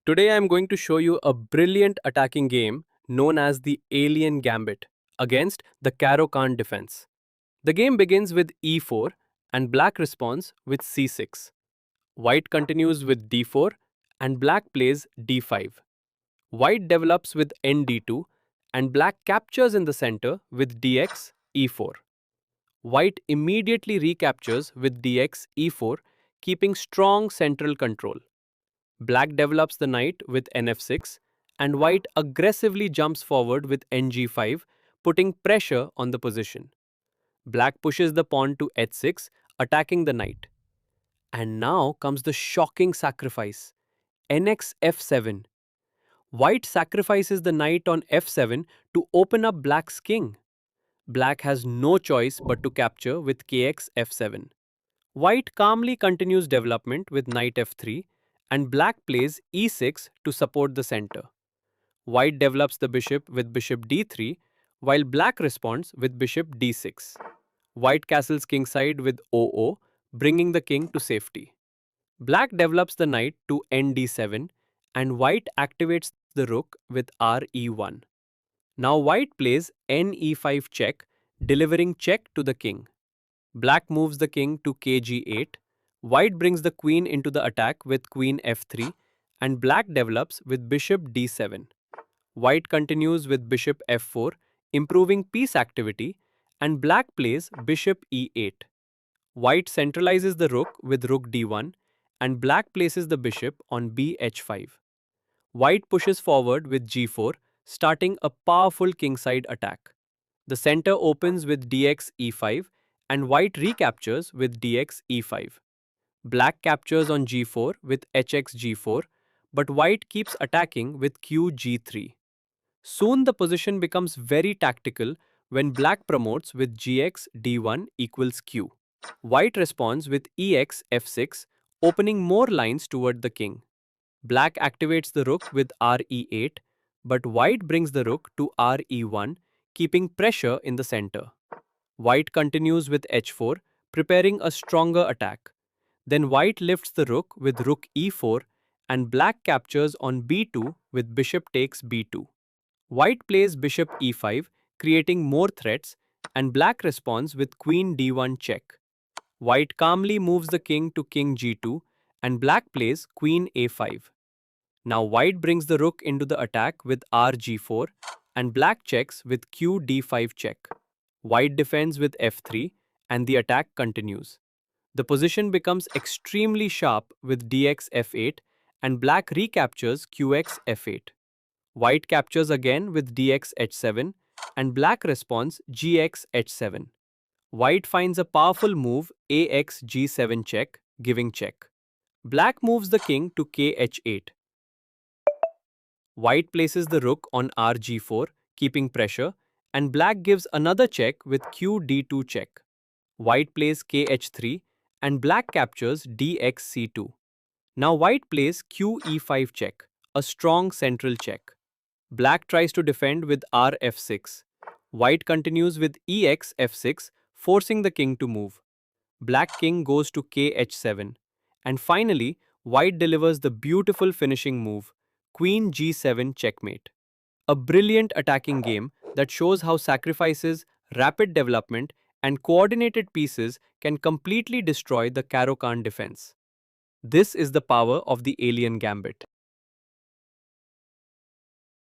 Today I am going to show you a brilliant attacking game known as the Alien Gambit against the Caro-Kann defense. The game begins with e4 and black responds with c6. White continues with d4 and black plays d5. White develops with nd2 and black captures in the center with dx e4. White immediately recaptures with dx e4, keeping strong central control. Black develops the knight with nf6 and white aggressively jumps forward with ng5, putting pressure on the position. Black pushes the pawn to h6, attacking the knight. And now comes the shocking sacrifice. Nx f7. White sacrifices the knight on f7 to open up black's king. Black has no choice but to capture with kx f7. White calmly continues development with knight f3 and black plays e6 to support the center. White develops the bishop with bishop d3 while black responds with bishop d6. White castles kingside with oo, bringing the king to safety. Black develops the knight to nd7 and white activates the rook with re1. Now white plays ne5 check, delivering check to the king. Black moves the king to kg8, white brings the queen into the attack with queen f3, and black develops with bishop d7. White continues with bishop f4, improving piece activity, and black plays bishop e8. White centralizes the rook with rook d1, and black places the bishop on bh5. White pushes forward with g4, starting a powerful kingside attack. The center opens with dx e5 and white recaptures with dx e5. Black captures on g4 with hx g4, but white keeps attacking with q g3. Soon the position becomes very tactical when black promotes with gx d1 equals q. White responds with ex f6, opening more lines toward the king. Black activates the rook with re8, but white brings the rook to re1, keeping pressure in the center. White continues with h4, preparing a stronger attack. Then white lifts the rook with rook e4 and black captures on b2 with bishop takes b2. White plays bishop e5, creating more threats, and black responds with queen d1 check. White calmly moves the king to king g2 and black plays queen a5. Now white brings the rook into the attack with rg4 and black checks with q d5 check. White defends with f3 and the attack continues. The position becomes extremely sharp with dx f8 and black recaptures qx f8. White captures again with dx h7 and black responds gx h7. White finds a powerful move ax g7 check, giving check. Black moves the king to kh8. White places the rook on rg4, keeping pressure, and black gives another check with q d2 check. White plays kh3 and black captures dxc2. Now white plays q e5 check, a strong central check. Black tries to defend with rf6. White continues with ex f6, forcing the king to move. Black king goes to kh7. And finally, white delivers the beautiful finishing move, queen g7 checkmate. A brilliant attacking game that shows how sacrifices, rapid development, and coordinated pieces can completely destroy the Caro-Kann defense. This is the power of the Alien Gambit.